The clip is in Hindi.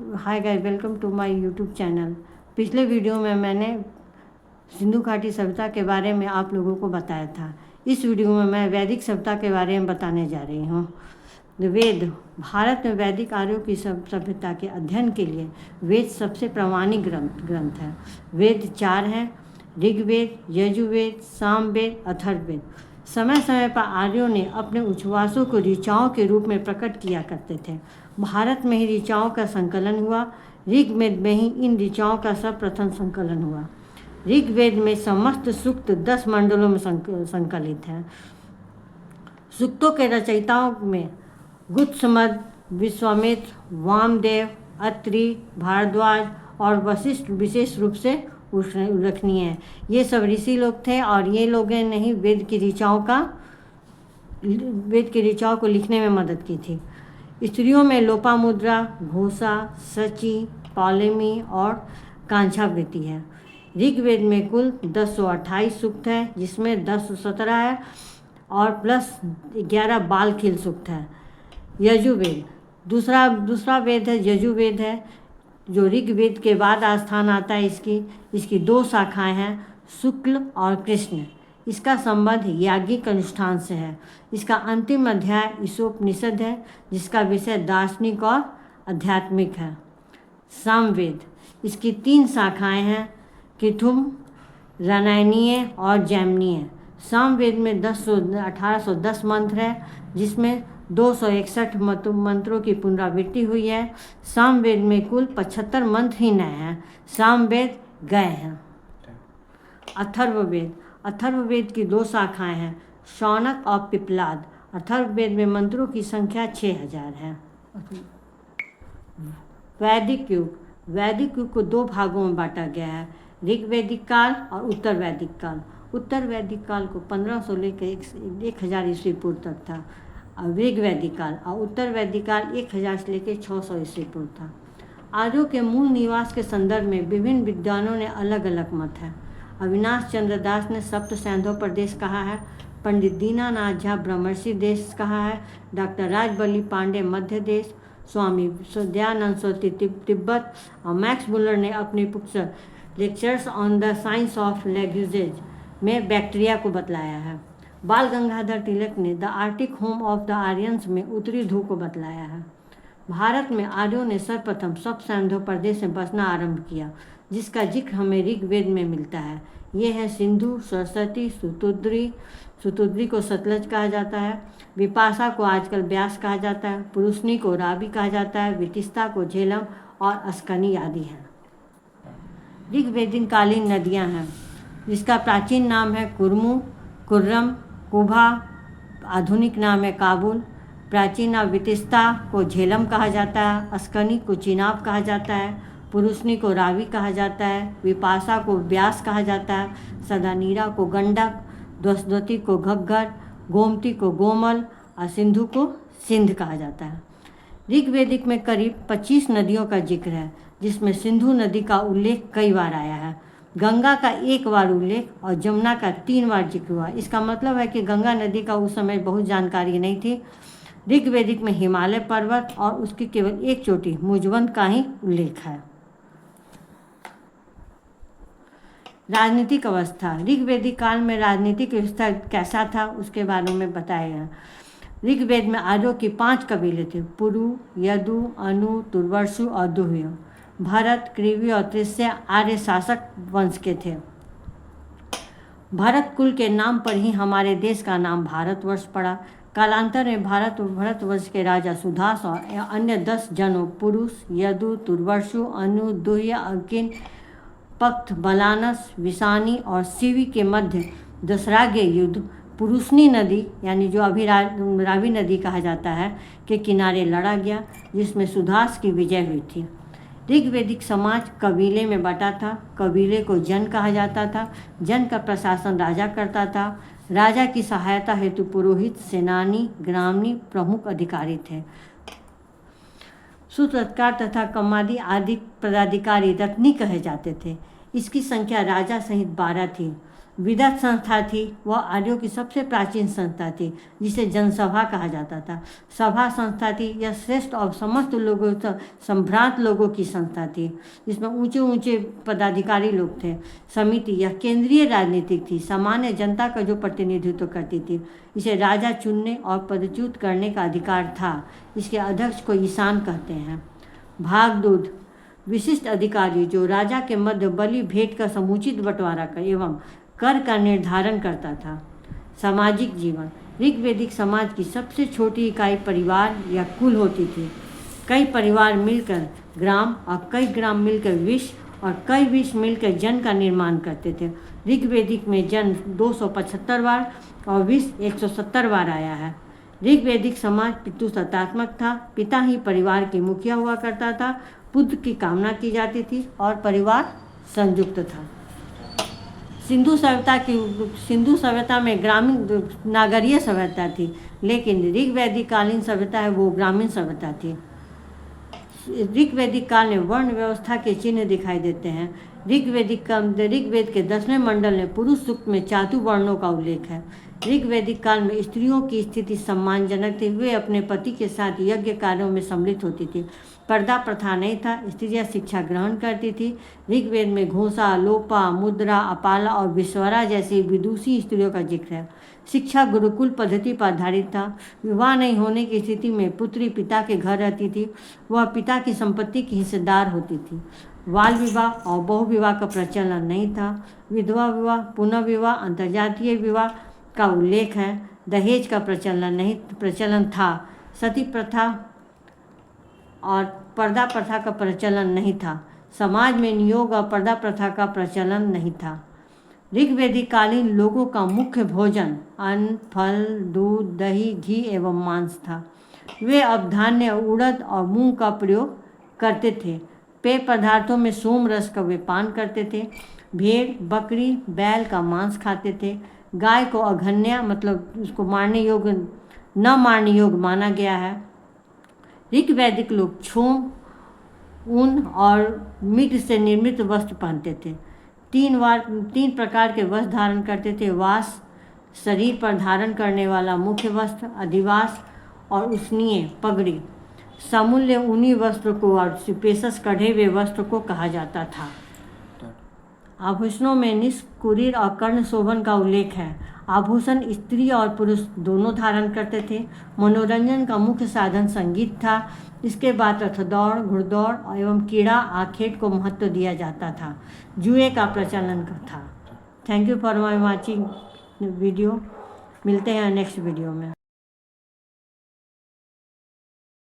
Hi guys, welcome to my YouTube channel. पिछले वीडियो में मैंने सिंधु घाटी सभ्यता के बारे में आप लोगों को बताया था। इस वीडियो में मैं वैदिक सभ्यता के बारे में बताने जा रही हूँ। वेद। भारत में वैदिक आर्यों की सभ्यता के अध्ययन के लिए वेद सबसे प्रामाणिक ग्रंथ है। वेद 4 हैं: ऋग्वेद, यजुर्वेद, सामवेद, अथर्ववेद। समय समय पर आर्यों ने अपने उच्छ्वासों को ऋचाओं के रूप में प्रकट किया करते थे। भारत में ही ऋचाओं का संकलन हुआ। ऋग्वेद में ही इन ऋचाओं का सर्वप्रथम संकलन हुआ। ऋग्वेद में समस्त सूक्त 10 मंडलों में संकलित हैं। सूक्तों के रचयिताओं में गुत्समद, विश्वामित्र, वामदेव, अत्रि, भारद्वाज और वशिष्ठ विशेष रूप से उल्लेखनीय है। ये सब ऋषि लोग थे और ये लोगों ने ही वेद की ऋचाओं को लिखने में मदद की थी। स्त्रियों में लोपामुद्रा, घोषा, शची, टॉलेमी और कांछावृत्ति है। ऋग्वेद में कुल 1028 सूक्त है, जिसमें 1017 है और प्लस 11 बालखिल सूक्त है। यजुर्वेद दूसरा वेद है, यजुर्वेद है, जो ऋग्वेद के बाद स्थान आता है। इसकी 2 शाखाएं हैं, शुक्ल और कृष्ण। इसका संबंध याज्ञिक अनुष्ठान से है। इसका अंतिम अध्याय ईशोपनिषद है, जिसका विषय दार्शनिक और आध्यात्मिक है। सामवेद। इसकी 3 शाखाएं हैं, किथुम, रानायनीय और जैमिनीय। सामवेद में 1810 मंत्र है, जिसमें 261 मंत्रों की पुनरावृत्ति हुई है। सामवेद में कुल 75 मंत्र ही नए हैं। सामवेद गए हैं। अथर्ववेद की 2 शाखाएं हैं, शौनक और पिप्लाद। अथर्ववेद में मंत्रों की संख्या 6000 है। वैदिक युग को 2 भागों में बांटा गया है, ऋग्वैदिक काल और उत्तर वैदिक काल। उत्तर वैदिक काल को 1500 लेकर 1000 ईस्वी पूर्व तक था। ऋग्वैदिक काल और उत्तर वैदिक काल 1000 से लेकर 600 ईस्वी पूर्व था। आर्यों के मूल निवास के संदर्भ में विभिन्न विद्वानों ने अलग अलग मत है। अविनाश चंद्र दास ने सप्त सैंधव प्रदेश कहा है, पंडित दीनानाथ झा ब्रह्मर्षि देश कहा है, डॉक्टर राजबल्ली पांडे मध्य देश, स्वामी दयानंद सरस्वती तिब्बत और मैक्स मुलर ने अपनी पुस्तक lectures on the science of languages में बैक्टीरिया को बतलाया है। बाल गंगाधर तिलक ने the Arctic home of the Aryans में उत्तरी ध्रुव को बतलाया है। भारत में आर्यों ने सर्वप्रथम सप्त सैंधव प्रदेश में बसना आरंभ किया, जिसका जिक्र हमें ऋग्वेद में मिलता है। ये है सिंधु, सरस्वती, सुतुद्री को सतलज कहा जाता है, विपाशा को आजकल ब्यास कहा जाता है, पुरुषनी को रावी कहा जाता है, वितिस्ता को झेलम और अस्कनी आदि हैं। ऋग्वेदीन कालीन नदियाँ हैं, जिसका प्राचीन नाम है कुर्मु, कुर्रम, कुभा, आधुनिक नाम है काबुल। प्राचीन नाम वितिस्ता को झेलम कहा जाता है, अस्कनी को चिनाब कहा जाता है, पुरुषनी को रावी कहा जाता है, विपाशा को व्यास कहा जाता है, सदानीरा को गंडक, द्वस्वती को घग्गर, गोमती को गोमल और सिंधु को सिंध कहा जाता है। ऋग्वेदिक में करीब 25 नदियों का जिक्र है, जिसमें सिंधु नदी का उल्लेख कई बार आया है, गंगा का 1 बार उल्लेख और जमुना का 3 बार जिक्र हुआ। इसका मतलब है कि गंगा नदी का उस समय बहुत जानकारी नहीं थी। ऋग्वेदिक में हिमालय पर्वत और उसकी केवल एक चोटी मुजवंत का ही उल्लेख है। राजनीतिक अवस्था। ऋग्वेदिक काल में राजनीतिक व्यवस्था कैसा था उसके बारे में बताया गया। ऋग्वेद में आर्यों की 5 कबीले थे, पुरु, यदु, अनु, तुर्वसु और दुह्य। भरत, कृवि और त्रिस्य आर्य शासक वंश के थे। भरत कुल के नाम पर ही हमारे देश का नाम भारतवर्ष पड़ा। कालांतर में भरतवर्ष के राजा सुदास और अन्य 10 जनों पुरुष, यदु, तुर्वसु, अनु, दुह्य, अकिन, पक्त, बलानस, विषानी और शिवी के मध्य दशराग्य युद्ध पुरुषनी नदी, यानी जो अभी रावी नदी कहा जाता है, के किनारे लड़ा गया, जिसमें सुदास की विजय हुई थी। ऋग्वेदिक समाज कबीले में बटा था। कबीले को जन कहा जाता था। जन का प्रशासन राजा करता था। राजा की सहायता हेतु पुरोहित, सेनानी, ग्रामणी प्रमुख अधिकारी थे। सूत्रधार तथा कमादी आदि पदाधिकारी रत्नी कहे जाते थे। इसकी संख्या राजा सहित 12 थी। विदत संस्था थी, वह आर्यों की सबसे प्राचीन संस्था थी, जिसे जनसभा कहा जाता था। सभा संस्था थी, यह श्रेष्ठ और समस्त लोगों संभ्रांत लोगों की संस्था थी, जिसमें ऊंचे ऊंचे पदाधिकारी लोग थे। समिति यह केंद्रीय राजनीतिक थी, सामान्य जनता का जो प्रतिनिधित्व करती थी। इसे राजा चुनने और पदच्युत करने का अधिकार था। इसके अध्यक्ष को ईशान कहते हैं। भागदूत विशिष्ट अधिकारी जो राजा के मध्य बलि भेंट का समुचित बंटवारा कर एवं कर का निर्धारण करता था। सामाजिक जीवन ऋग्वैदिक समाज की सबसे छोटी इकाई परिवार या कुल होती थी। कई परिवार मिलकर ग्राम और कई ग्राम मिलकर विश्व और कई विश्व मिलकर जन का निर्माण करते थे। ऋग्वैदिक में जन 275 बार और विश्व 170 बार आया है। ऋग्वैदिक समाज पितृसत्तात्मक था। पिता ही परिवार की मुखिया हुआ करता था। पुत्र की कामना की जाती थी और परिवार संयुक्त था। सिंधु सभ्यता में ग्रामीण नागरीय सभ्यता थी, लेकिन ऋग्वैदिक कालीन सभ्यता है वो ग्रामीण सभ्यता थी। ऋग्वैदिक काल में वर्ण व्यवस्था के चिन्ह दिखाई देते हैं। ऋग्वेद के 10वें मंडल में पुरुष सूक्त में चातुर्वर्णों का उल्लेख है। ऋग्वैदिक काल में स्त्रियों की स्थिति सम्मानजनक थी। वे अपने पति के साथ यज्ञ कार्यों में सम्मिलित होती थी। पर्दा प्रथा नहीं था। स्त्रियां शिक्षा ग्रहण करती थी। ऋग्वेद में घोषा, लोपा, मुद्रा, अपाला और विश्वरा जैसी विदुषी स्त्रियों का जिक्र है। शिक्षा गुरुकुल पद्धति पर आधारित था। विवाह नहीं होने की स्थिति में पुत्री पिता के घर रहती थी। वह पिता की संपत्ति की हिस्सेदार होती थी। बाल विवाह और बहुविवाह का प्रचलन नहीं था। विधवा विवाह, पुनः विवाह, अंतर्जातीय विवाह का उल्लेख है। दहेज का प्रचलन था। सती प्रथा और पर्दा प्रथा का प्रचलन नहीं था। समाज में नियोग और पर्दा प्रथा का प्रचलन नहीं था। ऋग्वैदिक कालीन लोगों का मुख्य भोजन अन्न, फल, दूध, दही, घी एवं मांस था। वे अब धान्य, उड़द और मूंग का प्रयोग करते थे। पेय पदार्थों में सोम रस का वे पान करते थे। भेड़, बकरी, बैल का मांस खाते थे। गाय को अघन्या मतलब उसको न मारने योग्य माना गया है। ऋग्वैदिक लोग छोम, ऊन और मिट से निर्मित वस्त्र पहनते थे। 3 प्रकार के वस्त्र धारण करते थे। वास, शरीर पर धारण करने वाला मुख्य वस्त्र, अधिवास और उष्णीय पगड़ी। समूल्य ऊनी वस्त्र को और पेशस कढ़े हुए वस्त्र को कहा जाता था। आभूषणों में निष्क, कुरीर और कर्ण शोभन का उल्लेख है। आभूषण स्त्री और पुरुष दोनों धारण करते थे। मनोरंजन का मुख्य साधन संगीत था। इसके बाद रथदौड़, घुड़दौड़ एवं कीड़ा आखेट को महत्व दिया जाता था। जुए का प्रचलन था। Thank you for my watching video. मिलते हैं नेक्स्ट वीडियो में।